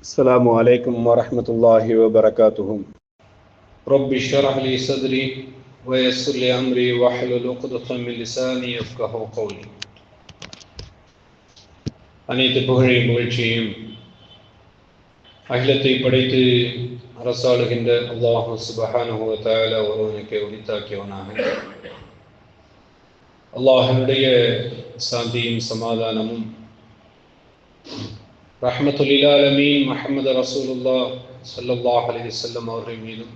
السلام عليكم ورحمة الله وبركاته. رب اشرح لي صدري ويسر لي أمري واحلل عقدة من لساني يفقهوا قولي. அனைத்து புகழையும் புகழ்ச்சியும் அகிலத்தை படைத்து அரசாளுகின்ற அல்லாஹ் சுப்ஹானஹு வ தஆலா ஒருவனுக்கு உரித்தாக்கியவனாக அல்லாஹ்வுடைய சாந்தியும் சமாதானமும் ரஹ்மத்துல் லில் ஆலமீன் முஹம்மது ரசூலுல்லாஹ் ஸல்லல்லாஹு அலைஹி வஸல்லம் அவர்கள் மீதும்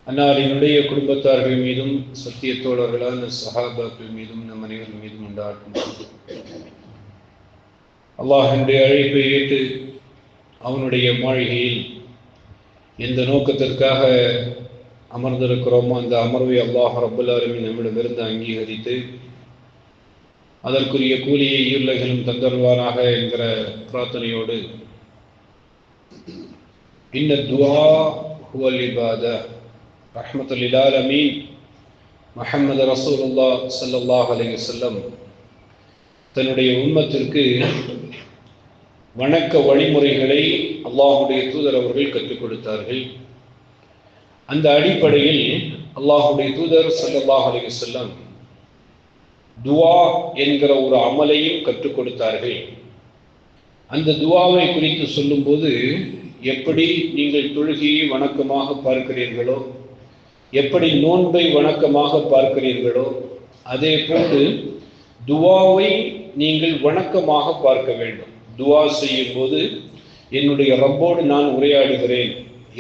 அன்னாரினுடைய குடும்பத்தார்கள் மீதும் சத்திய தோழர்களான சஹாபாக்கள் மீதும் நம் அனைவர்கள் மீதும் உண்டாகட்டும். அல்லாஹ்வுடைய அழைப்பை ஏற்று அவனுடைய மாளிகையில் எந்த நோக்கத்திற்காக அமர்ந்திருக்கிறோமோ அந்த அமர்வை அல்லாஹ் ரப்பல் ஆலமீன் நம்மிடமிருந்து அங்கீகரித்து அதற்குரிய கூலியை ஈருலகிலும் தந்தருவானாக என்கிற பிரார்த்தனையோடு இன்ன துஆ ஹுவல் இபாதா ரஹ்மத்துல் லில் ஆலமீன் முஹம்மது ரசூலுல்லாஹ் ஸல்லல்லாஹு அலைஹி வஸல்லம் தன்னுடைய உம்மத்திற்கு வணக்க வழிமுறைகளை அல்லாஹ்வுடைய தூதர் அவர்கள் கற்றுக் கொடுத்தார்கள். அந்த அடிப்படையில் அல்லாஹ்வுடைய தூதர் ஸல்லல்லாஹு அலைஹி வஸல்லம் துஆ என்கிற ஒரு அமலையும் கற்றுக் கொடுத்தார்கள். அந்த துஆவை குறித்து சொல்லும்போது, எப்படி நீங்கள் தொழுகையை வணக்கமாக பார்க்கிறீர்களோ, எப்படி நோன்பை வணக்கமாக பார்க்கிறீர்களோ, அதே போன்று துஆவை நீங்கள் வணக்கமாக பார்க்க வேண்டும். துஆ செய்யும் போது என்னுடைய ரப்போடு நான் உரையாடுகிறேன்,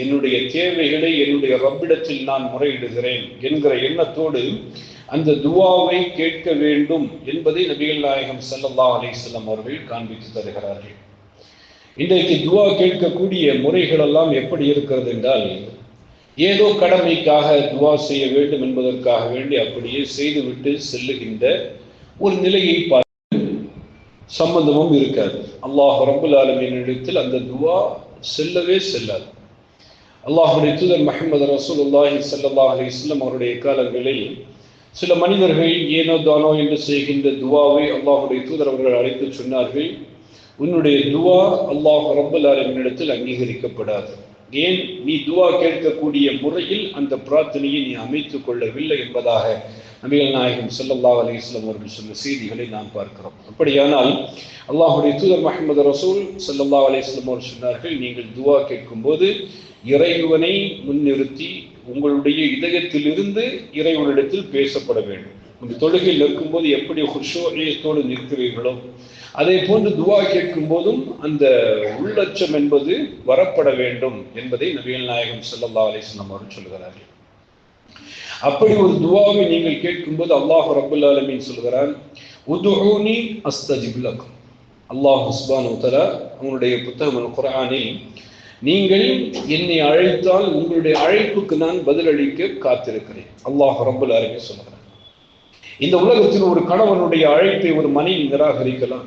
என்னுடைய தேவைகளை என்னுடைய ரப்பிடத்தில் நான் முறையிடுகிறேன் என்கிற எண்ணத்தோடு அந்த துஆவை கேட்க வேண்டும் என்பதை நபிகள் நாயகம் ஸல்லல்லாஹு அலைஹி வஸல்லம் அவர்கள் காண்பித்து தருகிறார்கள். இன்றைக்கு துஆ கேட்கக்கூடிய முறைகள் எல்லாம் எப்படி இருக்கிறது என்றால், ஏதோ கடமைக்காக துஆ செய்ய வேண்டும் என்பதற்காக வேண்டி அப்படியே செய்துவிட்டு செல்லுகின்ற ஒரு நிலையை பார்த்து சம்பந்தமும் இருக்காது. அல்லாஹ் ரப்பல் ஆலமீன் இடத்தில் அந்த துஆ செல்லவே செல்லாது. அல்லாஹ்வுடைய தூதர் முஹம்மது ரசூலுல்லாஹி ஸல்லல்லாஹு அலைஹி வஸல்லம் அவருடைய காலங்களில் சில மனிதர்கள் ஏனோ தானோ என்று செய்கின்ற துஆவை அல்லாஹ்வுடைய தூதர் அவர்கள் அழைத்து சொன்னார்கள், உன்னுடைய துஆ அல்லாஹ் ரப்பல் ஆலமீன் இடத்தில் அங்கீகரிக்கப்படாது. ஏன்? நீ துஆ கேட்கக்கூடிய முறையில் அந்த பிரார்த்தனையை நீ அமைத்துக் கொள்ளவில்லை என்பதாக நபிகள் நாயகம் ஸல்லல்லாஹு அலைஹி வஸல்லம் அவர்கள் சொன்ன செய்திகளை நாம் பார்க்கிறோம். அப்படியானால் அல்லாஹ்வுடைய தூதர் முஹம்மது ரசூல் ஸல்லல்லாஹு அலைஹி வஸல்லம் அவர்கள் சொன்னார்கள், நீங்கள் துஆ கேட்கும்போது இறைவனை முன்னிறுத்தி உங்களுடைய இதயத்திலிருந்து இறைவனிடத்தில் பேசப்பட வேண்டும். உங்கள் தொழுகையில் நிற்கும்போது எப்படி ஹுஷூஇயத்தோடு நிற்கிறீர்களோ, அதே போன்று துஆ கேட்கும் போதும் அந்த உள்ளச்சம் என்பது வரப்பட வேண்டும் என்பதை நபிகள் நாயகம் ஸல்லல்லாஹு அலைஹி வஸல்லம் அவர்கள் சொல்கிறார்கள். அப்படி ஒரு துஆவை நீங்கள் கேட்கும்போது அல்லாஹ் ரப்பல் ஆலமீன் சொல்கிறான், உதுஊனி அஸ்தஜிப் லக்கும். அல்லாஹ் சுப்ஹானஹு வ தஆலா அவனுடைய புத்தகம் அல் குர்ஆனில், நீங்கள் என்னை அழைத்தால் உங்களுடைய அழைப்புக்கு நான் பதிலளிக்க காத்திருக்கிறேன். அல்லாஹ் ரப்பல் ஆலமீன் சொல்கிறான். இந்த உலகத்தில் ஒரு கணவனுடைய அழைப்பை ஒரு மனைவி நிராகரிக்கலாம்,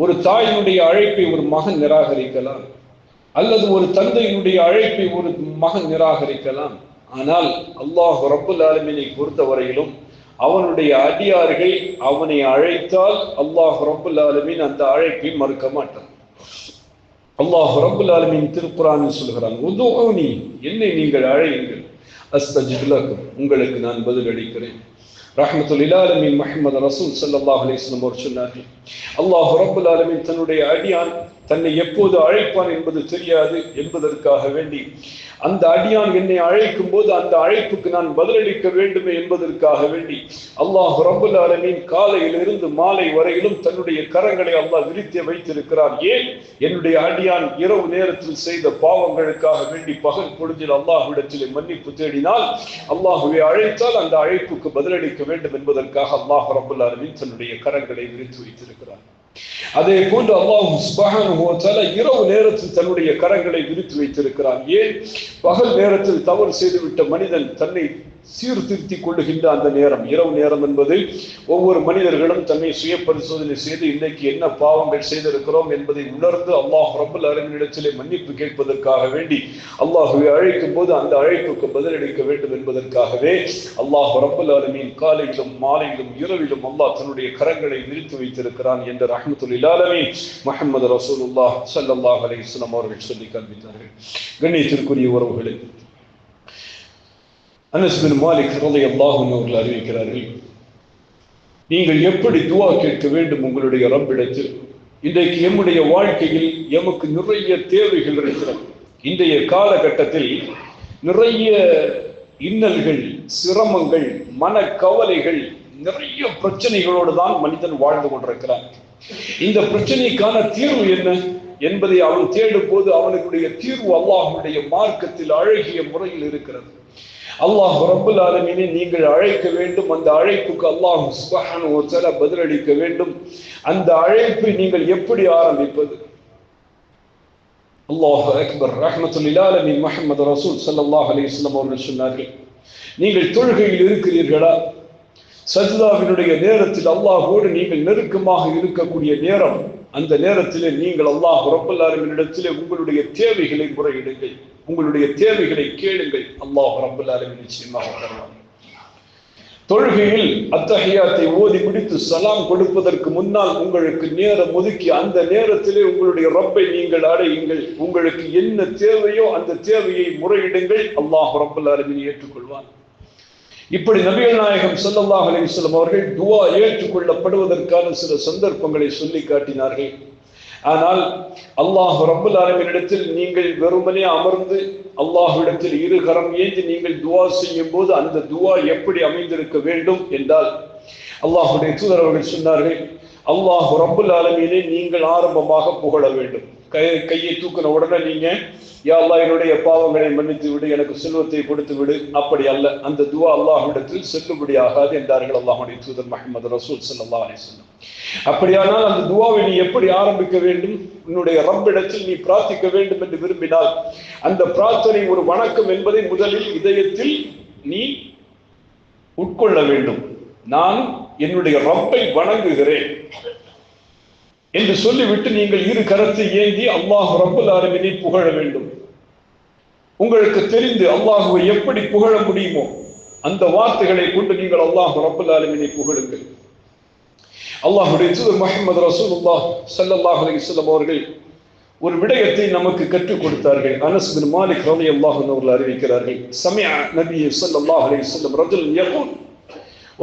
ஒரு தாயினுடைய அழைப்பை ஒரு மகன் நிராகரிக்கலாம், அல்லது ஒரு தந்தையினுடைய அழைப்பை ஒரு மகன் நிராகரிக்கலாம். ஆனால் அல்லாஹ் ரப்பல் ஆலமீனை பொறுத்தவரையிலும் அவனுடைய அடியார்கள் அவனை அழைத்தால் அல்லாஹ் ரப்பல் ஆலமீன் அந்த அழைப்பை மறுக்க மாட்டான். அல்லாஹ் ரப்பல் ஆலமீன் திருக்குர்ஆனில் சொல்கிறான், உதுஊனி, என்னை நீங்கள் அழையுங்கள், அஸ்தஜிப் லக்கும், உங்களுக்கு நான் பதிலளிக்கிறேன். ரஹ்மத்துல் லில் ஆலமீன் முஹம்மது ரசூல் ஸல்லல்லாஹு அலைஹி வஸல்லம் அவர்கள் சொன்னார்கள், அல்லாஹ் ரப்பல் ஆலமீன் தன்னுடைய அடியான் தன்னை எப்போது அழைப்பான் என்பது தெரியாது என்பதற்காக வேண்டி அந்த அடியான் என்னை அழைக்கும் போது அந்த அழைப்புக்கு நான் பதிலளிக்க வேண்டுமே என்பதற்காக வேண்டி அல்லாஹ் ரப்பல் ஆலமீன் காலையிலிருந்து மாலை வரையிலும் தன்னுடைய கரங்களை அல்லாஹ் விரித்து வைத்திருக்கிறார். ஏன்? என்னுடைய அடியான் இரவு நேரத்தில் செய்த பாவங்களுக்காக வேண்டி பகல் பொழுதில் அல்லாஹ்விடத்தில் மன்னிப்பு தேடினால், அல்லாஹ்வை அழைத்தால் அந்த அழைப்புக்கு பதிலளிக்க வேண்டும் என்பதற்காக அல்லாஹ் ரப்பல் ஆலமீன் தன்னுடைய கரங்களை விரித்து வைத்திருக்கிறார். அதே போன்று அல்லாஹ் சுப்ஹானஹு வ தஆலா இரவு நேரத்தில் தன்னுடைய கரங்களை விரித்து வைத்திருக்கிறான். ஏன்? பகல் நேரத்தில் தவறு செய்துவிட்ட மனிதன் தன்னை சீர்திருத்திக் கொள்ளுகின்ற அந்த நேரம், இரவு நேரம் என்பது ஒவ்வொரு மனிதர்களும் தன்னை சுய பரிசோதனை செய்து இன்றைக்கு என்ன பாவங்கள் செய்திருக்கிறோம் என்பதை உணர்ந்து அல்லாஹ் ரப்பல் ஆலமீனிடத்திலே மன்னிப்பு கேட்பதற்காக வேண்டி அல்லாஹ்வை அழைக்கும் போது அந்த அழைப்புக்கு பதிலளிக்க வேண்டும் என்பதற்காகவே அல்லாஹ் ரப்பல் ஆலமீன் காலையிலும் மாலையிலும் இரவிலும் அல்லாஹ் தன்னுடைய கரங்களை விரித்து வைத்திருக்கிறான் என்று ரஹ்மத்துல் லில் ஆலமீன் முஹம்மது ரசூலுல்லாஹ் ஸல்லல்லாஹு அலைஹி வஸல்லம் அவர்கள் சொல்லி காண்பித்தார்கள். கண்ணியத்திற்குரிய உறவுகளே, அனஸ் பின் மாலிக் ரலியல்லாஹு அன்ஹு அவர்கள் அறிவிக்கிறார்கள், நீங்கள் எப்படி துஆ கேட்க வேண்டும் உங்களுடைய ரப்பிடத்தில். இன்றைக்கு எம்முடைய வாழ்க்கையில் எமக்கு நிறைய தேவைகள் இருக்கிறது. இன்றைய காலகட்டத்தில் நிறைய இன்னல்கள், சிரமங்கள், மனக்கவலைகள், நிறைய பிரச்சனைகளோடு தான் மனிதன் வாழ்ந்து கொண்டிருக்கிறான். இந்த பிரச்சனைக்கான தீர்வு என்ன என்பதை அவன் தேடும் போது அவனுடைய தீர்வு அல்லாஹ்வுடைய மார்க்கத்தில் அழகிய முறையில் இருக்கிறது. அல்லாஹ் ரப்பல் ஆலமீனை நீங்கள் அழைக்க வேண்டும். அந்த அழைப்புக்கு அல்லாஹ் சுப்ஹானஹு வ தஆலா பதிலளிக்க வேண்டும். அந்த அழைப்பை நீங்கள் எப்படி ஆரம்பிப்பது? அல்லாஹு அக்பர். ரஹ்மத்துல் லில் ஆலமீன் முஹம்மது ரசூல் ஸல்லல்லாஹு அலைஹி வஸல்லம் அவர்கள் சொன்னார்கள், நீங்கள் தொழுகையில் இருக்கிறீர்களா? சஜ்தாவினுடைய நேரத்தில் அல்லாஹ்வோடு நீங்கள் நெருக்கமாக இருக்கக்கூடிய நேரம், அந்த நேரத்திலே நீங்கள் அல்லாஹ் ரப்பல் ஆலமீனிடத்திலே உங்களுடைய தேவைகளை முறையிடுங்கள், உங்களுடைய தேவைகளை கேளுங்கள். அல்லாஹ் ரப்பல் ஆலமீன் நிச்சயமாக தருவார். தொழுகையில் அத்தஹியாத்தை ஓதி முடித்து சலாம் கொடுப்பதற்கு முன்னால் உங்களுக்கு நேரம் ஒதுக்கி அந்த நேரத்திலே உங்களுடைய ரப்பை நீங்கள் அடையுங்கள். உங்களுக்கு என்ன தேவையோ அந்த தேவையை முறையிடுங்கள். அல்லாஹ் ரப்பல் ஆலமீன் ஏற்றுக்கொள்வான். இப்படி நபிகள் நாயகம் ஸல்லல்லாஹு அலைஹி வஸல்லம் அவர்கள் துஆ ஏற்றுக்கொள்ளப்படுவதற்கான சில சந்தர்ப்பங்களை சொல்லி காட்டினார்கள். ஆனால் அல்லாஹ் ரப்பல் ஆலமீனிடத்தில் நீங்கள் வெறுமனே அமர்ந்து அல்லாஹ்விடத்தில் இரு கரம் ஏந்தி நீங்கள் துஆ செய்யும் போது அந்த துஆ எப்படி அமைந்திருக்க வேண்டும் என்றால், அல்லாஹ்வுடைய தூதர் அவர்கள் சொன்னார்கள், அல்லாஹ் ரப்பல் ஆலமீனை நீங்கள் ஆரம்பமாக புகழ வேண்டும். கையை தூக்கின உடனே நீங்க யா அல்லாஹ் என்னுடைய பாவங்களை மன்னித்து விடு, எனக்கு செல்வத்தை கொடுத்து விடு, அப்படி அல்ல. அந்த துஆ அல்லாஹ்விடத்தில் செல்லுபடி ஆகாது என்றார்கள் அல்லாஹ்வுடைய தூதர் முஹம்மது ரசூல் ஸல்லல்லாஹு அலைஹி வஸல்லம். அப்படியானால் அந்த துஆவை நீ எப்படி ஆரம்பிக்க வேண்டும்? உன்னுடைய ரப்பிடத்தில் நீ பிரார்த்திக்க வேண்டும் என்று விரும்பினால் அந்த பிரார்த்தனை ஒரு வணக்கம் என்பதை முதலில் இதயத்தில் நீ உட்கொள்ள வேண்டும். நான் என்னுடைய ரப்பை வணங்குகிறேன் என்று சொல்லிவிட்டு நீங்கள் இரு கரத்தை ஏந்தி அல்லாஹ் ரப்பல் ஆலமீனை புகழ வேண்டும். உங்களுக்கு தெரிந்து அல்லாஹ்வை எப்படி புகழ முடியுமோ அந்த வார்த்தைகளை கொண்டு நீங்கள் அல்லாஹ் ரப்பல் ஆலமீனை புகழுங்கள். அல்லாஹ்வுடைய தூதர் முஹம்மது ரசூலுல்லாஹ் ஸல்லல்லாஹு அலைஹி வஸல்லம் அவர்கள் ஒரு விடயத்தை நமக்கு கற்றுக் கொடுத்தார்கள். அனஸ் பின் மாலிக் ரலியல்லாஹு அன்ஹு அவர்கள் அறிவிக்கிறார்கள், சமிஅ நபி ஸல்லல்லாஹு அலைஹி வஸல்லம் ரஜுல் யகூல்.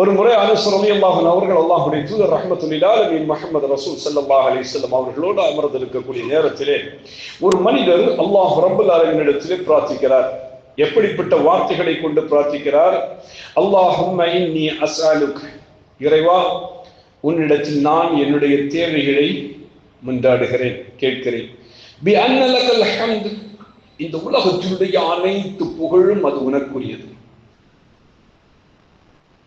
ஒரு முறை அனஸ் ரலியல்லாஹு அன்ஹு அவர்கள் அல்லாஹ்வுடைய தூதர் ரஹ்மத்துல் லில் ஆலமீன் முஹம்மது ரசூல் ஸல்லல்லாஹு அலைஹி வஸல்லம் அவர்களோடு அமர்ந்திருக்கக்கூடிய நேரத்திலே ஒரு மனிதர் அல்லாஹ் ரப்பல் ஆலமீனிடத்திலே பிரார்த்திக்கிறார். எப்படிப்பட்ட வார்த்தைகளை கொண்டு பிரார்த்திக்கிறார்? அல்லாஹும்ம இன்னி அஸ்அலுக், இறைவா உன்னிடத்தில் நான் என்னுடைய தேவைகளை மன்றாடுகிறேன், கேட்கிறேன். பி அன்ன லக்கல் ஹம்த், இந்த உலகத்தினுடைய அனைத்து புகழும் அது உனக்குரியது.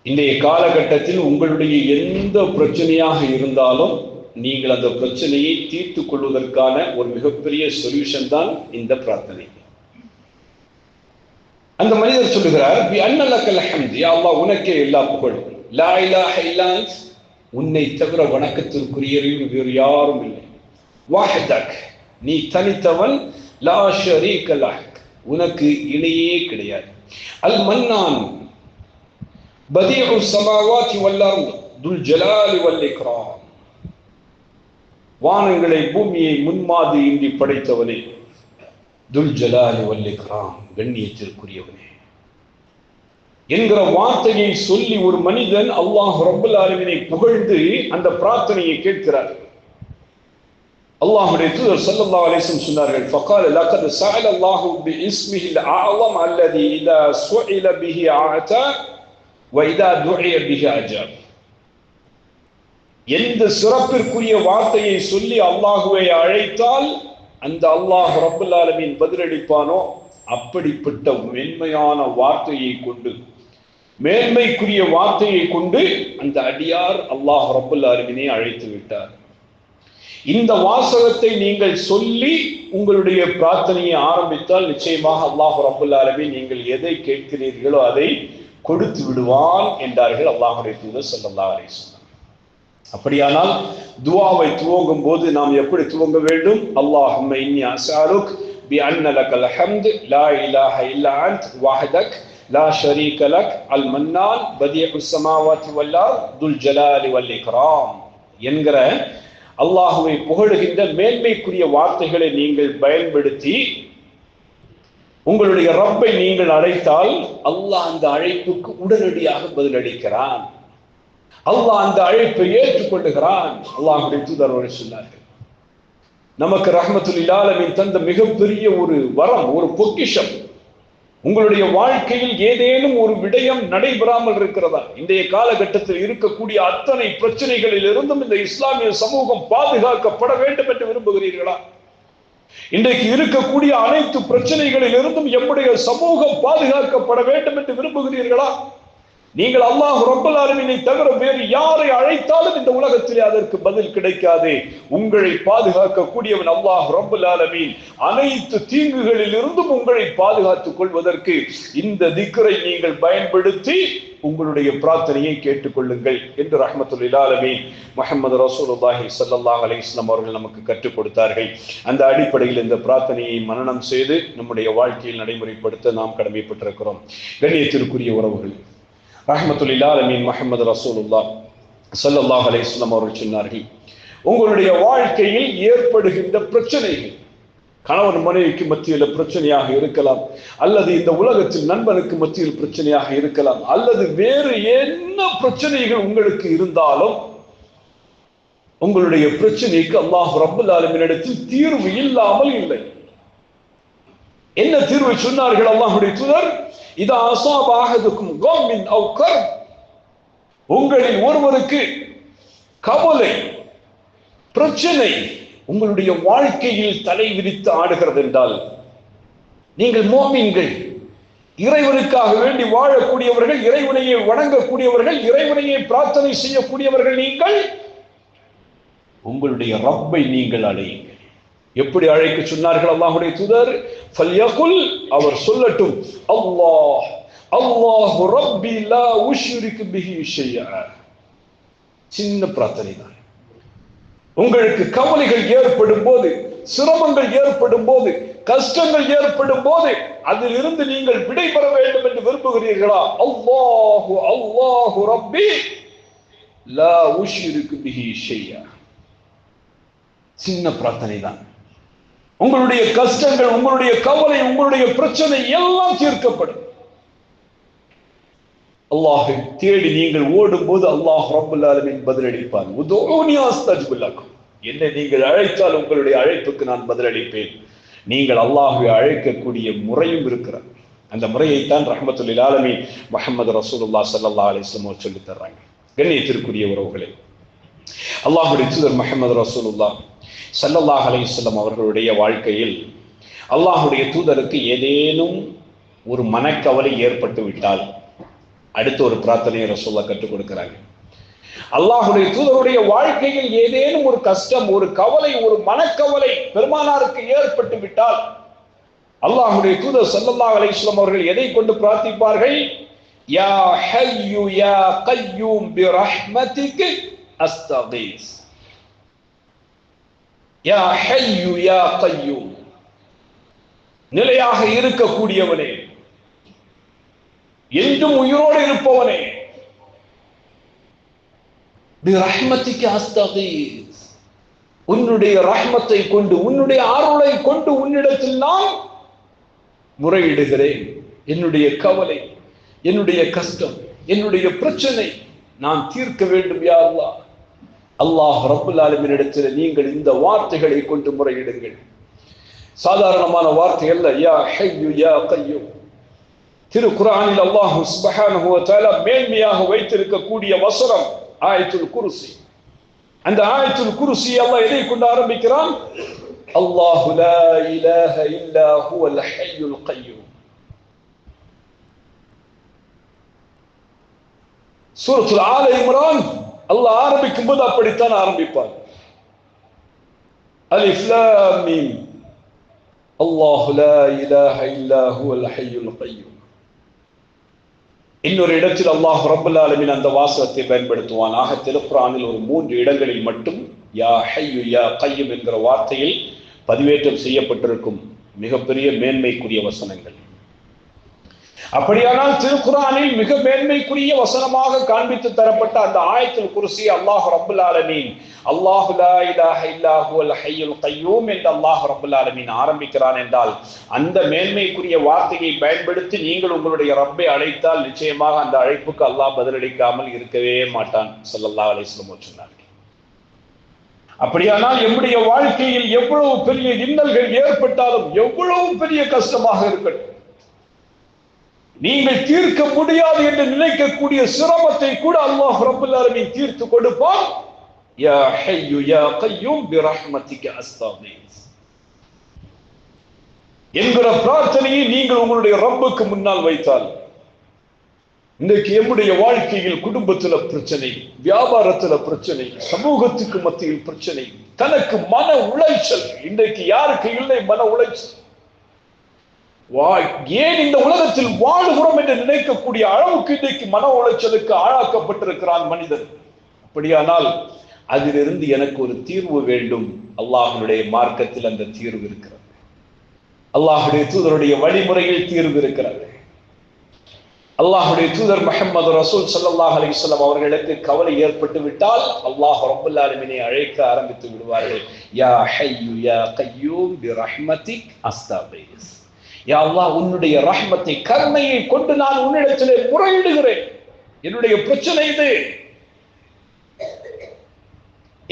இன்றைய காலகட்டத்தில் உங்களுடைய எந்த பிரச்சனையாக இருந்தாலும் நீங்கள் அந்த பிரச்சனையை தீர்த்து கொள்வதற்கான ஒரு மிகப்பெரிய சொல்யூஷன் தான் இந்த பிரார்த்தனை. அந்த மனிதர் சொல்லுகிறார், பி அன்ன லக்கல் ஹம்த், யா அல்லாஹ் உனக்கே எல்லா புகழும். லா இலாஹ இல்லா அன்த், உன்னை தவிர வணக்கத்திற்குரியவன் வேறு யாரும் இல்லை. வஹ்தக், நீ தனித்தவன். லா ஷரீக லக், உனக்கு இணையே கிடையாது. அல் மன்னான், பதீஉ ஸமாவாத்தி வல் அர்த், துல் ஜலாலி வல் இக்ராம், வானங்களை பூமியை முன்மாதிரியின்றி படைத்தவனே, துல் ஜலாலி வல் இக்ராம், கண்ணியத்திற்குரியவனே என்கிற வார்த்தையை சொல்லி ஒரு மனிதன் அல்லாஹ் ரப்பல் ஆலமீனை புகழ்ந்து அந்த பிரார்த்தனையை கேட்கிறார். அல்லாஹ்வுடைய தூதர் ஸல்லல்லாஹு அலைஹி வஸல்லம் சொன்னார்கள், ஃபகால லகத் ஸஅல அல்லாஹு பிஇஸ்மிஹில் அஅலம் அல்லதி இதா சுஇல பிஹி அஅதா வ இதா துஇய பிஹி அஜாப். எந்த சிறப்பிற்குரிய வார்த்தையை சொல்லி அல்லாஹ்வை அழைத்தால் அந்த அல்லாஹ் ரப்பல் ஆலமீன் பதிலளிப்பானோ அப்படிப்பட்ட மென்மையான வார்த்தையை கொண்டு, மேன்மைக்குரிய வார்த்தையை கொண்டு அந்த அடியார் அல்லாஹ் ரப்பல் ஆலமீனை அழைத்து விட்டார். இந்த வாசகத்தை நீங்கள் சொல்லி உங்களுடைய பிரார்த்தனையை ஆரம்பித்தால் நிச்சயமாக அல்லாஹ் ரப்பல் ஆலமீன் நீங்கள் எதை கேட்கிறீர்களோ அதை கொடுத்து விடுவான் என்றார்கள் அல்லாஹ்வுடைய தூதர் ஸல்லல்லாஹு அலைஹி வஸல்லம். அப்படியானால் துஆவை துவங்கும் போது நாம் எப்படி துவங்க வேண்டும்? அல்லாஹும்ம இன்னி அஸ்அலுக் பி அன்ன லக்கல் ஹம்து லா இலாஹ இல்லா அன்த் வஹ்தக் லா ஷரீக லக் அல் மன்னான் பதீஉஸ் ஸமாவாத்தி வல் அர்த் துல் ஜலாலி வல் இக்ராம் என்கிற அல்லாஹ்வை புகழுகின்ற மேன்மைக்குரிய வார்த்தைகளை நீங்கள் பயன்படுத்தி உங்களுடைய ரப்பை நீங்கள் அழைத்தால் அல்லாஹ் அந்த அழைப்புக்கு உடனடியாக பதிலளிக்கிறான். அல்லாஹ் அந்த அழைப்பை ஏற்றுக்கொள்ளுகிறான். அல்லாஹ்வுடைய தூதர் அவர்கள் சொன்னார்கள், நமக்கு ரஹ்மத்துல் லில் ஆலமீன் தந்த மிகப்பெரிய ஒரு வரம், ஒரு பொக்கிஷம். உங்களுடைய வாழ்க்கையில் ஏதேனும் ஒரு விடயம் நடைபெறாமல் இருக்கிறதா? இன்றைய காலகட்டத்தில் இருக்கக்கூடிய அத்தனை பிரச்சனைகளில் இருந்தும் இந்த இஸ்லாமிய சமூகம் பாதுகாக்கப்பட வேண்டும் என்று விரும்புகிறீர்களா? இன்றைக்கு இருக்கக்கூடிய அனைத்து பிரச்சனைகளில் இருந்தும் எம்முடைய சமூகம் பாதுகாக்கப்பட வேண்டும் என்று விரும்புகிறீர்களா? நீங்கள் அல்லாஹ் ரப்பல் ஆலமீனை தவிர வேறு யாரை அழைத்தாலும் இந்த உலகத்திலே அதற்கு பதில் கிடைக்காது. உங்களை பாதுகாக்க கூடியவன் அல்லாஹ் ரப்பல் ஆலமீன். அனைத்து தீங்குகளில் இருந்தும் உங்களை பாதுகாத்துக் கொள்வதற்கு இந்த திக்ரை நீங்கள் பயன்படுத்தி உங்களுடைய பிரார்த்தனையை கேட்டுக்கொள்ளுங்கள் என்று ரஹ்மத்துல் லில் ஆலமீன் முஹம்மது ரசூலுல்லாஹி ஸல்லல்லாஹு அலைஹி வஸல்லம் அவர்கள் நமக்கு கற்றுக் கொடுத்தார்கள். அந்த அடிப்படையில் இந்த பிரார்த்தனையை மனனம் செய்து நம்முடைய வாழ்க்கையில் நடைமுறைப்படுத்த நாம் கடமைப்பட்டிருக்கிறோம். கண்ணியத்திற்குரிய உறவுகள், ரஹ்மத்துல் லில் ஆலமீன் முஹம்மது ரசூலுல்லாஹ் ஸல்லல்லாஹு அலைஹி வஸல்லம் அவர்கள் சொன்னார்கள், உங்களுடைய வாழ்க்கையில் ஏற்படுகின்ற பிரச்சனைகள் கணவன் மனைவிக்கு மத்தியில் பிரச்சனையாக இருக்கலாம், அல்லது இந்த உலகத்தில் நண்பனுக்கு மத்தியில் பிரச்சனையாக இருக்கலாம், அல்லது வேறு என்ன பிரச்சனைகள் உங்களுக்கு இருந்தாலும் உங்களுடைய பிரச்சனைக்கு அல்லாஹ் ரப்பல் ஆலமீனிடத்தில் தீர்வு இல்லாமல் இல்லை. என்ன தீர்வை சொன்னார்கள் அல்லாஹ்வுடைய தூதர்? இதா அஸாப அஹதுக்கும் கம்மின் அவ் கர்ப், உங்களில் ஒருவருக்கு கவலை, பிரச்சனை உங்களுடைய வாழ்க்கையில் தலை விரித்து ஆடுகிறது என்றால், நீங்கள் மோமீன்கள், இறைவனுக்காக வேண்டி வாழக்கூடியவர்கள், இறைவனையே வணங்கக்கூடியவர்கள், இறைவனையே பிரார்த்தனை செய்யக்கூடியவர்கள், நீங்கள் உங்களுடைய ரப்பை நீங்கள் அழையுங்கள். எப்படி அழைக்க சொன்னார்கள் அல்லாஹ்வுடைய தூதர்? ஃபல்யகுல், அவர் சொல்லட்டும், அல்லாஹ் அல்லாஹு ரப்பி லா உஷ்ரிகு பிஹி ஷைஆ. சின்ன பிரார்த்தனை தான். உங்களுக்கு கவலைகள் ஏற்படும் போது, சிரமங்கள் ஏற்படும் போது, கஷ்டங்கள் ஏற்படும் போது அதிலிருந்து நீங்கள் விடைபெற வேண்டும் என்று விரும்புகிறீர்களா? அல்லாஹு அல்லாஹு ரப்பி லா உஷ்ரிகு பிஹி ஷைஆ. சின்ன பிரார்த்தனை தான். உங்களுடைய கஷ்டங்கள், உங்களுடைய கவலை, உங்களுடைய பிரச்சனை எல்லாம் தீர்க்கப்படும். அல்லாஹ்வை தேடி நீங்கள் ஓடும் போது அல்லாஹ் ரப்பல் ஆலமீன் பதிலளிப்பான். உதுஊனி அஸ்தஜிப் லக்கும், என்னை நீங்கள் அழைத்தால் உங்களுடைய அழைப்புக்கு நான் பதிலளிப்பேன். நீங்கள் அல்லாஹ்வை அழைக்கக்கூடிய முறையும் இருக்கிறது. அந்த முறையைத்தான் ரஹ்மத்துல் லில் ஆலமீன் முஹம்மது ரசூலுல்லாஹ் ஸல்லல்லாஹு அலைஹி வஸல்லம் சொல்லி தர்றாங்க. கண்ணியத்திற்குரிய உறவுகளே, அல்லாஹ்வுடைய தூதர் முஹம்மது ரசூலுல்லாஹ் ஸல்லல்லாஹு அலைஹி வஸல்லம் அவர்களுடைய வாழ்க்கையில் அல்லாஹ்வுடைய தூதருக்கு ஏதேனும் ஒரு மனக்கவலை ஏற்பட்டு விட்டால் அடுத்த ஒரு பிரார்த்தனையை ரசூலுல்லாஹ் கற்றுக் கொடுக்கிறாங்க. அல்லாஹ்வுடைய தூதருடைய வாழ்க்கையில் ஏதேனும் ஒரு கஷ்டம், ஒரு கவலை, ஒரு மனக்கவலை பெருமானாருக்கு ஏற்பட்டு விட்டால் அல்லாஹ்வுடைய தூதர் ஸல்லல்லாஹு அலைஹி வஸல்லம் அவர்கள் எதை கொண்டு பிரார்த்திப்பார்கள்? யா ஹய்யு யா கய்யூம் பிரஹ்மதிக அஸ்தகீஸ். யா ஹய்யு யா கய்யூம், நிலையாக இருக்கக்கூடியவனே, என்றும் உயிரோடு இருப்பவனே, பிரஹ்மதிக அஸ்தகீஸ், உன்னுடைய ரஹ்மத்தை கொண்டு, உன்னுடைய அருளை கொண்டு உன்னிடத்தில் நான் முறையிடுகிறேன். என்னுடைய கவலை, என்னுடைய கஷ்டம், என்னுடைய பிரச்சனை நான் தீர்க்க வேண்டும் யா அல்லாஹ். அல்லாஹ் ரப்பல் ஆலமீன் இடத்தில் நீங்கள் இந்த வார்த்தைகளை கொண்டு முறையிடுங்கள். சாதாரணமான வார்த்தை அல்ல. யா ஹய்யு யா கய்யூம். திரு குர்ஆனில் அல்லாஹ் சுப்ஹானஹு வ தஆலா மேன்மையாக வைத்திருக்கக்கூடிய வசனம் ஆயத்துல் குர்சி. அந்த ஆயத்துல் குர்சி அல்லாஹ் எதை கொண்டு ஆரம்பிக்கிறான்? அல்லாஹு லா இலாஹ இல்லா ஹுவல் ஹய்யுல் கய்யூம். சூரத்துல் ஆல இம்ரான் அல்லாஹ் ஆரம்பிக்கும் போது அப்படித்தான் ஆரம்பிப்பார். அலிஃப் லாம் மீம் அல்லாஹு லா இலாஹ இல்லா ஹுவல் ஹய்யுல் கய்யூம். இன்னொரு இடத்தில் அல்லாஹ் ரப்பல் ஆலமீன் அந்த வாசகத்தை பயன்படுத்துவானாக. திருக்குர்ஆனில் ஒரு 3 இடங்களில் மட்டும் யா ஹய்யு யா கய்யூம் என்கிற வார்த்தையில் பதிவேற்றம் செய்யப்பட்டிருக்கும் மிகப்பெரிய மேன்மைக்குரிய வசனங்கள். அப்படியானால் திருக்குர்ஆனில் மிக மேன்மைக்குரிய வசனமாக காண்பித்து தரப்பட்ட அந்த ஆயத்துல் குர்சி அல்லாஹ் ரப்பல் ஆலமீன் அல்லாஹு லா இலாஹ இல்லா ஹுவல் ஹய்யுல் கய்யூம் என்று அல்லாஹ் ரப்பல் ஆலமீன் ஆரம்பிக்கிறான் என்றால் அந்த மேன்மைக்குரிய வார்த்தையை பயன்படுத்தி நீங்கள் உங்களுடைய ரப்பை அழைத்தால் நிச்சயமாக அந்த அழைப்புக்கு அல்லாஹ் பதிலளிக்காமல் இருக்கவே மாட்டான் ஸல்லல்லாஹு அலைஹி வஸல்லம் சொன்னார்கள். அப்படியானால் நம்முடைய வாழ்க்கையில் எவ்வளவு பெரிய இன்னல்கள் ஏற்பட்டாலும், எவ்வளவு பெரிய கஷ்டமாக இருக்கட்டும், நீங்கள் தீர்க்க முடியாது என்று நினைக்கக்கூடிய சிரமத்தை கூட அல்லாஹ் ரப்பல் ஆலமீன் தீர்த்து கொடுப்பான். யா ஹய்யு யா கய்யூம் பிரஹ்மதிக அஸ்தகீஸ் என்கிற பிரார்த்தனையை நீங்கள் உங்களுடைய ரப்புக்கு முன்னால் வைத்தால், இன்றைக்கு நம்முடைய வாழ்க்கையில் குடும்பத்துல பிரச்சனை, வியாபாரத்துல பிரச்சனை, சமூகத்துக்கு மத்தியில் பிரச்சனை, தனக்கு மன உளைச்சல். இன்றைக்கு யாருக்கு இல்லை மன உளைச்சல்? ஏன் இந்த உலகத்தில் வாழ்கிறோம் என்று நினைக்கக்கூடிய அளவுக்கு இன்றைக்கு மன உளைச்சலுக்கு ஆளாக்கப்பட்டிருக்கிறான் மனிதன். அப்படியானால் அதிலிருந்து எனக்கு ஒரு தீர்வு வேண்டும். அல்லாஹ்வுடைய மார்க்கத்தில் அந்த தீர்வு இருக்கிறது. அல்லாஹ்வுடைய தூதருடைய வழிமுறையில் தீர்வு இருக்கிறது. அல்லாஹ்வுடைய தூதர் முஹம்மது ரசூல் ஸல்லல்லாஹு அலைஹி வஸல்லம் அவர்களுக்கு கவலை ஏற்பட்டு விட்டால் அல்லாஹ் ரப்பல் ஆலமீனை அழைக்க ஆரம்பித்து விடுவார்கள். யா ஹய்யு யா கய்யூம் பிரஹ்மதிக் அஸ்தகீஸ். யா அல்லாஹ், உன்னுடைய ரஹ்மத்தை, கருணையை கொண்டு நான் உன்னிடத்திலே முறையிடுகிறேன். என்னுடைய பிரச்சனை இது.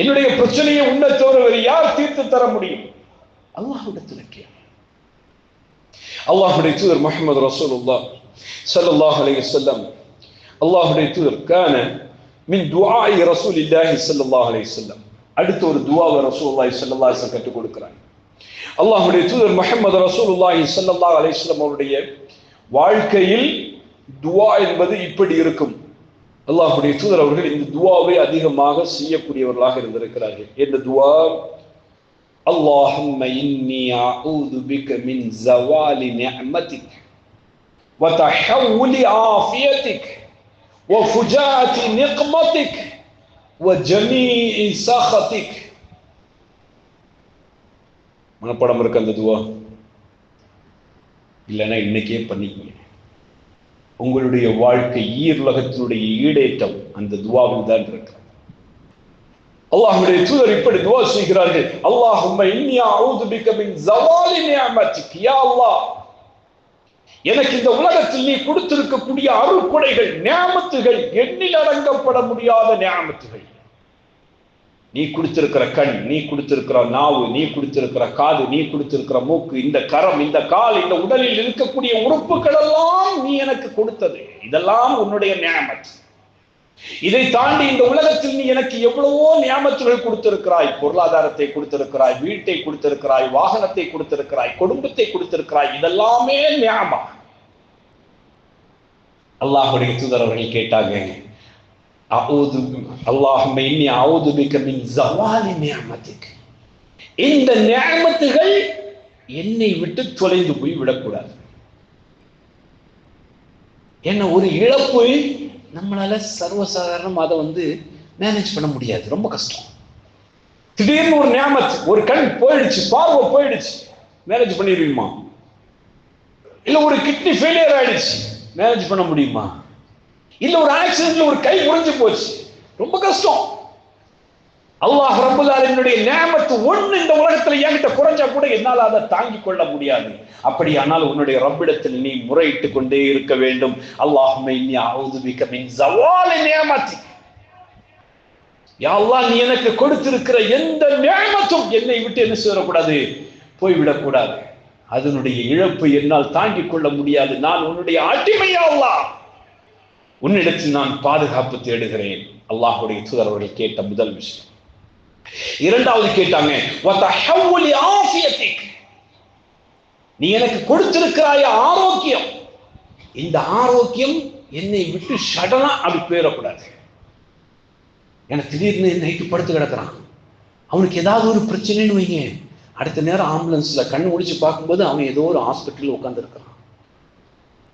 என்னுடைய பிரச்சனையை உன்னை தவிர வேறு யார் தீர்த்து தர முடியும்? அல்லாஹ்விடத்தில் கேள். அல்லாஹ்வுடைய தூதர் முஹம்மது ரசூலுல்லாஹ் ஸல்லல்லாஹு அலைஹி வஸல்லம், அல்லாஹ்வுடைய தூதர் கான மின் துஆஇ ரசூலில்லாஹி ஸல்லல்லாஹு அலைஹி வஸல்லம், அடுத்த ஒரு துஆவை ரசூலுல்லாஹி ஸல்லல்லாஹு அலைஹி வஸல்லம் கற்றுக் கொடுக்கிறாங்க. அல்லாஹ்வுடைய தூதர் முஹம்மது ரசூலுல்லாஹி ஸல்லல்லாஹு அலைஹி வஸல்லம் அவருடைய வாழ்க்கையில் துஆ என்பது இப்படி இருக்கும். அல்லாஹ்வுடைய தூதர் அவர்கள் இந்த துஆவை அதிகமாக செய்யக்கூடியவர்களாக இருந்திருக்கிறார்கள். இந்த துஆ, அல்லாஹும்ம இன்னி அஊது பிக மின் ஸவாலி நிஅமதிக் வ தஹவ்வுலி ஆஃபியதிக் வ ஃபுஜாஅத்தி நிக்மதிக் வ ஜமீஇ சഖதிக். மனப்பாடம் இருக்கு அந்த துஆ? இல்லைன்னா இன்னைக்கே பண்ணிக்கங்க. உங்களுடைய வாழ்க்கை ஈருலகத்தினுடைய ஈடேற்றம் அந்த துஆவில் தான் இருக்கு. அல்லாஹ்வுடைய தூதர் இப்படி துஆ செய்கிறார்கள். அல்லாஹும்ம இன்னி அஊது பிக மின் ஸவாலி நிஅமதிக். யா அல்லாஹ், எனக்கு இந்த உலகத்தில் நீ கொடுத்திருக்கக்கூடிய அருட்கொடைகள், நிஅமத்துகள், எண்ணில் அடங்கப்பட முடியாத நிஅமத்துகள். நீ கொடுத்திருக்கிற கண், நீ கொடுத்திருக்கிற நாவு, நீ கொடுத்திருக்கிற காது, நீ கொடுத்திருக்கிற மூக்கு, இந்த கரம், இந்த கால், இந்த உடலில் இருக்கக்கூடிய உறுப்புகள் எல்லாம் நீ எனக்கு கொடுத்தது. இதெல்லாம் உன்னுடைய நியாமத். இதை தாண்டி இந்த உலகத்தில் நீ எனக்கு எவ்வளவோ நியாமத்துகள் கொடுத்திருக்கிறாய். பொருளாதாரத்தை கொடுத்திருக்கிறாய், வீட்டை கொடுத்திருக்கிறாய், வாகனத்தை கொடுத்திருக்கிறாய், குடும்பத்தை கொடுத்திருக்கிறாய். இதெல்லாமே நியாமா. அல்லாஹ்வுடைய தூதர் அவர்கள் கேட்டாங்க, அல்லாஹும்ம இன்னி அஊது பிக மின் ஸவாலி நிஅமதிக். இந்த நிஅமத்துகள் என்னை விட்டு தொலைந்து போய் விடக்கூடாது. என்ன ஒரு இழப்பு நம்மளால சர்வசாதாரணம் அதை மேனேஜ் பண்ண முடியாது, ரொம்ப கஷ்டம். திடீர்னு ஒரு நியாமத், ஒரு கண் போயிடுச்சு, பார்வை போயிடுச்சு, மேனேஜ் பண்ணிடுவீமா? இல்ல ஒரு கிட்னி ஃபெயிலியர் ஆயிடுச்சு, மேனேஜ் பண்ண முடியுமா? இல்ல ஒரு ஆக்சிடென்ட்ல ஒரு கை உடைஞ்சு போச்சு, ரொம்ப கஷ்டம். அல்லாஹ் ரப்பல் ஆலமீனுடைய நிஅமத் ஒண்ணு இந்த உலகத்துல என்கிட்ட குறைஞ்சா கூட என்னால் அதை தாங்கிக் கொள்ள முடியாது. அப்படியானால் உன்னுடைய ரப்பிடத்தில் நீ முறையிட்டு கொண்டே இருக்க வேண்டும். அல்லாஹும்ம இன்னி அஊது பிக மின் ஸவாலி நிஅமதிக். யா அல்லாஹ், நீ எனக்கு கொடுத்திருக்கிற எந்த நிஅமத்தும் என்னை விட்டு என்ன செய்யக்கூடாது, போய்விடக்கூடாது. அதனுடைய இழப்பு என்னால் தாங்கிக் கொள்ள முடியாது. நான் உன்னுடைய அடிமை யா அல்லாஹ், உன்னிடத்தில் நான் பாதுகாப்பு தேடுகிறேன். அல்லாஹ்வுடைய தூதர் அவர்கள் கேட்ட முதல் விஷயம். இரண்டாவது கேட்டாங்க, வதஹவ்வுலி ஆஃபியதிக். நீ எனக்கு கொடுத்திருக்கிறாய் ஆரோக்கியம், இந்த ஆரோக்கியம் என்னை விட்டு சடனா அப்படி போயிடக்கூடாது. எனக்கு திடீர்னு நைட்டு படுத்து கிடக்கிறான், அவனுக்கு ஏதாவது ஒரு பிரச்சனைன்னு வைங்க, அடுத்த நேரம் ஆம்புலன்ஸ்ல கண்ணு முடிச்சு பார்க்கும்போது அவன் ஏதோ ஒரு ஹாஸ்பிட்டல் உட்கார்ந்து இருக்கிறான்.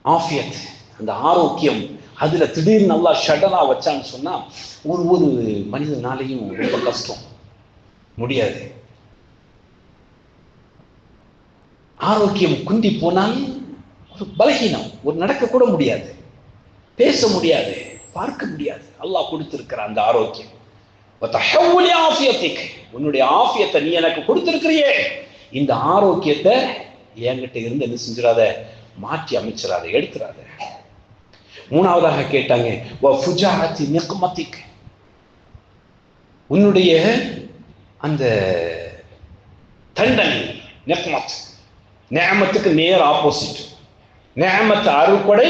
ஆஃபியத், அந்த ஆரோக்கியம் அதுல திடீர்னு நல்லா ஷடனா வச்சான்னு சொன்னா ஒரு மனிதனாலையும் ரொம்ப கஷ்டம், முடியாது. ஆரோக்கியம் குந்தி போனால் ஒரு பலகீனம், ஒரு நடக்க கூட முடியாது, பேச முடியாது, பார்க்க முடியாது. அல்லாஹ் கொடுத்திருக்கிற அந்த ஆரோக்கியம், உன்னுடைய ஆஃபியத்தை நீ எனக்கு கொடுத்திருக்கிறியே, இந்த ஆரோக்கியத்தை என்கிட்ட இருந்து என்ன செஞ்சிடாத, மாற்றி அமைச்சிடாத, எடுத்துடாத. மூணாவதாக கேட்டாங்க, உன்னுடைய அந்த தண்டனை, நெக்மத் நிஅமத்துக்கு நேர் ஆப்போசிட். நிஅமத் அருள்கொடை,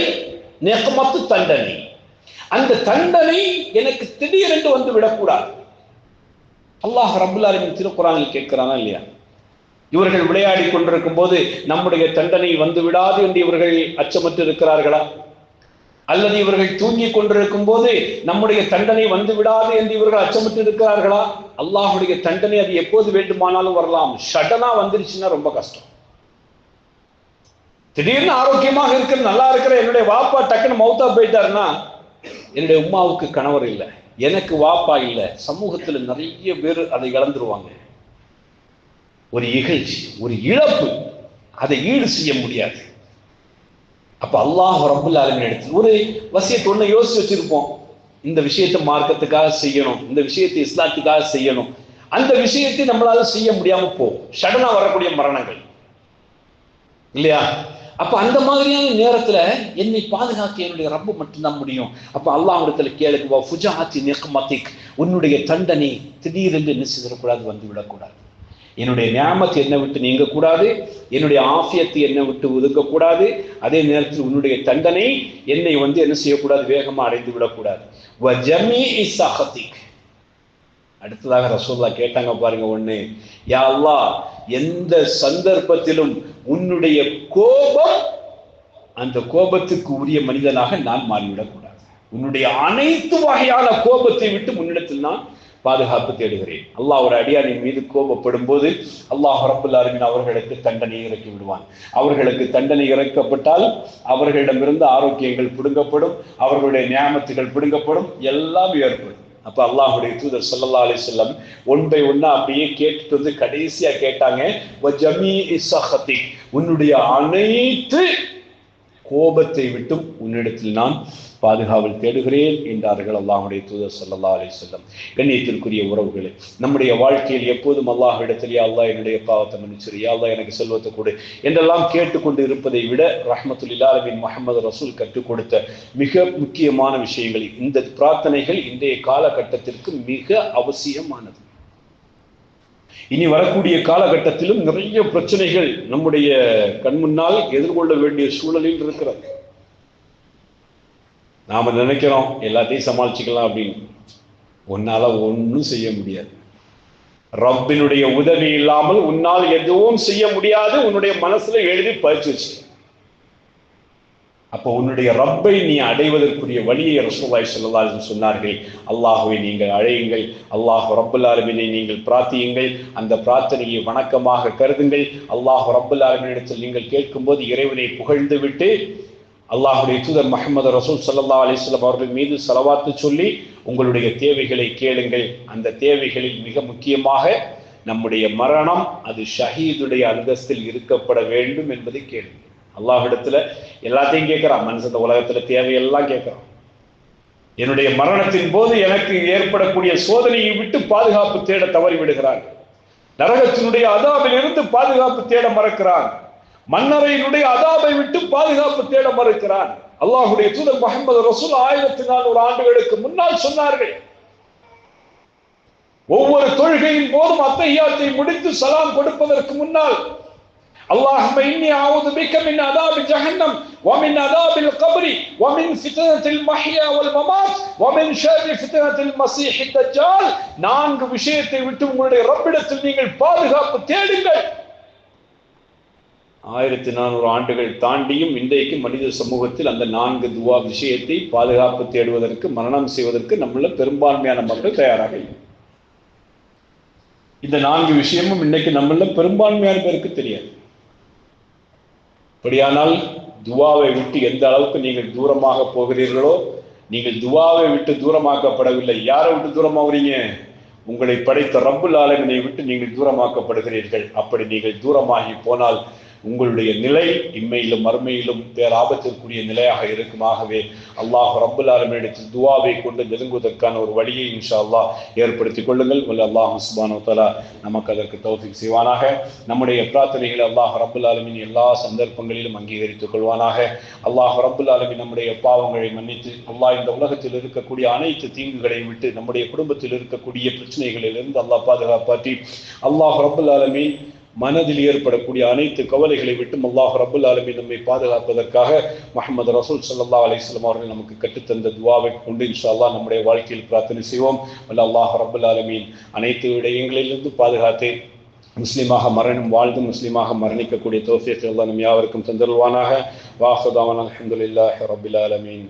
நெக்மத் தண்டனை. அந்த தண்டனை எனக்கு திடீரென்று வந்து விடக்கூடாது. அல்லாஹ் ரப்பல் ஆலமீன் திருக்குர்ஆனில் கேட்கிறானா இல்லையா? இவர்கள் விளையாடி கொண்டிருக்கும் போது நம்முடைய தண்டனை வந்து விடாது என்று இவர்கள் அச்சமற்று இருக்கிறார்களா? அல்லது இவர்கள் தூங்கிக் கொண்டிருக்கும் போது நம்முடைய தண்டனை வந்து விடாது என்று இவர்கள் அச்சமற்று இருக்கிறார்களா? அல்லாஹுடைய தண்டனை அது எப்போது வேண்டுமானாலும் வரலாம். ஷடனா வந்துருச்சுன்னா ரொம்ப கஷ்டம். திடீர்னு ஆரோக்கியமாக இருக்கிற, நல்லா இருக்கிற என்னுடைய வாப்பா டக்குன்னு மௌத்தா போயிட்டாருன்னா, என்னுடைய உம்மாவுக்கு கணவர் இல்லை, எனக்கு வாப்பா இல்லை, சமூகத்துல நிறைய பேர் அதை இழந்துருவாங்க. ஒரு இகழ்ச்சி, ஒரு இழப்பு, அதை ஈடு செய்ய முடியாது. அப்ப அல்லாஹ் ரப்பல் ஆலமீன் இடத்தில் ஒரு வசியத்தை ஒண்ணு யோசிச்சு வச்சிருப்போம், இந்த விஷயத்தை மார்க்கத்துக்காக செய்யணும், இந்த விஷயத்தை இஸ்லாத்துக்காக செய்யணும். அந்த விஷயத்தை நம்மளால செய்ய முடியாம போகும், சடனா வரக்கூடிய மரணங்கள் இல்லையா? அப்ப அந்த மாதிரியான நேரத்துல என்னை பாதுகாக்க என்னுடைய ரப்பு மட்டும்தான் முடியும். அப்ப அல்லாஹ்விடத்துல கேளுங்க, ஃபுஜாஅத்தி நிக்மத்திக், உன்னுடைய தண்டனை திடீரென்று என்ன செய்யக்கூடாது, வந்து விடக்கூடாது. என்னுடைய நியாமத் என்னை விட்டு நீங்க கூடாது, என்னுடைய ஆஃபியத்து என்னை விட்டு ஒதுங்கக்கூடாது. அதே நேரத்தில் உன்னுடைய தண்டனை என்னை வந்து என்ன செய்யக்கூடாது, வேகமா அடைந்து விடக்கூடாது. அடுத்ததாக ரசூலுல்லாஹ் கேட்டாங்க பாருங்க, ஒண்ணு, யா அல்லாஹ், எந்த சந்தர்ப்பத்திலும் உன்னுடைய கோபம், அந்த கோபத்துக்கு உரிய மனிதனாக நான் மாறிவிடக்கூடாது. உன்னுடைய அனைத்து வகையான கோபத்தை விட்டு முன்னிடத்தில் நான் பாதுகாப்பு தேடுகிறேன். அல்லாஹ் ஒரு அடியானின் மீது கோபப்படும் போது அல்லாஹ் ரப்பல் ஆலமீன் அவர்களுக்கு தண்டனை இறக்கி விடுவான். அவர்களுக்கு தண்டனை இறக்கப்பட்டால் அவர்களிடமிருந்து ஆரோக்கியங்கள் பிடுங்கப்படும், அவர்களுடைய நியாமத்துகள் பிடுங்கப்படும், எல்லாம் ஏற்படும். அப்ப அல்லாஹுடைய தூதர் ஸல்லல்லாஹு அலைஹி வஸல்லம் ஒன் பை ஒன்னா அப்படியே கேட்டுட்டு வந்து கடைசியா கேட்டாங்க, உன்னுடைய அனைத்து கோபத்தை விட்டும் உன்னிடத்தில் நான் பாதுகாவல் தேடுகிறேன் என்றார்கள் அல்லாஹுடைய தூதர் ஸல்லல்லாஹு அலைஹி வஸல்லம். கண்ணியத்திற்குரிய உறவுகளே, நம்முடைய வாழ்க்கையில் எப்போதும் அல்லாஹ்விடத்தில், யா அல்லாஹ் என்னுடைய பாவத்தை மன்னிச்சிரு, யா அல்லாஹ் எனக்கு செல்வத்தை கொடு என்றெல்லாம் கேட்டுக்கொண்டு இருப்பதை விட ரஹ்மத்துல் ஆலமீன் முஹம்மது ரசூல் கற்றுக் கொடுத்த மிக முக்கியமான விஷயங்கள் இந்த பிரார்த்தனைகள் இன்றைய காலகட்டத்திற்கு மிக அவசியமானது. இனி வரக்கூடிய காலகட்டத்திலும் நிறைய பிரச்சனைகள் நம்முடைய கண்முன்னால் எதிர்கொள்ள வேண்டிய சூழலில் இருக்கிறது. நாம நினைக்கிறோம் எல்லாத்தையும் சமாளிச்சுக்கலாம் அப்படின்னு, உன்னால ஒன்னும் செய்ய முடியாது. ரப்பினுடைய உதவி இல்லாமல் உன்னால் எதுவும் செய்ய முடியாது. உன்னுடைய மனசுல எழுதி பதிச்சு வச்சு, அப்போ உன்னுடைய ரப்பை நீ அடைவதற்குரிய வழியை ரசூலுல்லாஹி ஸல்லல்லாஹு அலைஹி வஸல்லம் சொன்னார்கள். அல்லாஹ்வை நீங்கள் அழையுங்கள், அல்லாஹ் ரப்பல் ஆலமீனை நீங்கள் பிரார்த்தியுங்கள், அந்த பிரார்த்தனையை வணக்கமாக கருதுங்கள். அல்லாஹ் ரப்பல் ஆலமீனிடத்தில் நீங்கள் கேட்கும்போது இறைவனை புகழ்ந்து விட்டு அல்லாஹுடைய தூதர் முஹம்மது ரசூல் ஸல்லல்லாஹு அலைஹி வஸல்லம் அவர்கள் மீது ஸலவாத்து சொல்லி உங்களுடைய தேவைகளை கேளுங்கள். அந்த தேவைகளில் மிக முக்கியமாக நம்முடைய மரணம் அது ஷஹீதுடைய அந்தஸ்தில் இருக்கப்பட வேண்டும் என்பதை கேளுங்கள். அல்லாஹ்விடத்துல எல்லாத்தையும் கேட்கிறான் மனுஷன், இந்த உலகத்துல தேவையெல்லாம் கேட்கிறான். என்னுடைய மரணத்தின் போது எனக்கு ஏற்படக்கூடிய சோதனையை விட்டு பாதுகாப்பு தேட தவறி விடுகிறான். நரகத்தினுடைய அதாபில் இருந்து பாதுகாப்பு தேட மறக்கிறான். மன்னரையினுடைய அதாபை விட்டு பாதுகாப்பு தேட மறுக்கிறான். அல்லாஹுடைய தூதர் முஹம்மது ரசூல் 1400 ஆண்டுகளுக்கு முன்னால் சொன்னார்கள், ஒவ்வொரு தொழுகையின் போதும் அத்தஹியாத்தை முடித்து சலாம் கொடுப்பதற்கு முன்னால், அல்லாஹும்ம இன்னி அஊது பிக மின் அதாபி ஜஹன்னம் வ மின் அதாபில் கப்ரி வ மின் ஃபித்னத்தில் மஹ்யா வல் மமாத் வ மின் ஷர்ரி ஃபித்னத்தில் மஸீஹ் தஜ்ஜால், 4 விஷயத்தை விட்டு உங்களுடைய ரப்பிடத்தில் நீங்கள் பாதுகாப்பு தேடுங்கள். 1400 ஆண்டுகள் தாண்டியும் இன்றைக்கு மனித சமூகத்தில் அந்த 4 துவா விஷயத்தை பாதுகாப்பு தேடுவதற்கு, மரணம் செய்வதற்கு நம்மள பெரும்பான்மையான மக்கள் தயாராக இல்லை. இந்த 4 விஷயமும் இன்னைக்கு நம்மள பெரும்பான்மையான பேருக்கு தெரியாது. அப்படியானால் துவாவை விட்டு எந்த அளவுக்கு நீங்கள் தூரமாக போகிறீர்களோ, நீங்கள் துவாவை விட்டு தூரமாக்கப்படவில்லை. யாரை விட்டு தூரமாகிறீங்க? உங்களை படைத்த ரப்புல் ஆலமீனை விட்டு நீங்கள் தூரமாக்கப்படுகிறீர்கள். அப்படி நீங்கள் தூரமாகி போனால் உங்களுடைய நிலை இம்மையிலும் மறுமையிலும் பேராபத்திற்குரிய நிலையாக இருக்குமாகவே அல்லாஹ் ரப்புல் ஆலமீனிடத்தில் துவாவை கொண்டு நெருங்குவதற்கான ஒரு வழியை இன்ஷா அல்லாஹ் ஏற்படுத்திக் கொள்ளுங்கள். அல்லாஹ் சுப்ஹானஹு வ தஆலா நமக்கு அதற்கு தௌஃபீக் செய்வானாக. நம்முடைய பிரார்த்தனைகளை அல்லாஹ் ரப்புல் ஆலமீன் எல்லா சந்தர்ப்பங்களிலும் அங்கீகரித்துக் கொள்வானாக. அல்லாஹ் ரப்புல் ஆலமீன் நம்முடைய பாவங்களை மன்னித்து அல்லாஹ் இந்த உலகத்தில் இருக்கக்கூடிய அனைத்து தீங்குகளையும் விட்டு நம்முடைய குடும்பத்தில் இருக்கக்கூடிய பிரச்சனைகளிலிருந்து அல்லாஹ் பாதுகாப்பாற்றி அல்லாஹ் ரப்புல் ஆலமீன் மனதில் ஏற்படக்கூடிய அனைத்து கவலைகளை விட்டும் அல்லாஹ் ரப்புல் ஆலமீன் நம்மை பாதுகாப்பதற்காக முஹம்மது ரசூல் ஸல்லல்லாஹு அலைஹி வஸல்லம் அவர்கள் நமக்கு கற்றுத்தந்த துஆவை கொண்டு இன்ஷா அல்லாஹ் நம்முடைய வாழ்க்கையில் பிரார்த்தனை செய்வோம். அல்லாஹ் ரப்புல் ஆலமீன் அனைத்து விடயங்களிலிருந்து பாதுகாத்து முஸ்லிமாக வாழ்ந்து முஸ்லிமாக மரணிக்கக்கூடிய தௌஃபீக் அல்லாஹ் நம் யாவருக்கும் தந்தருள்வானாக. வாஹிரு தஅவானா அல்ஹம்துலில்லாஹி ரப்பில் ஆலமீன்.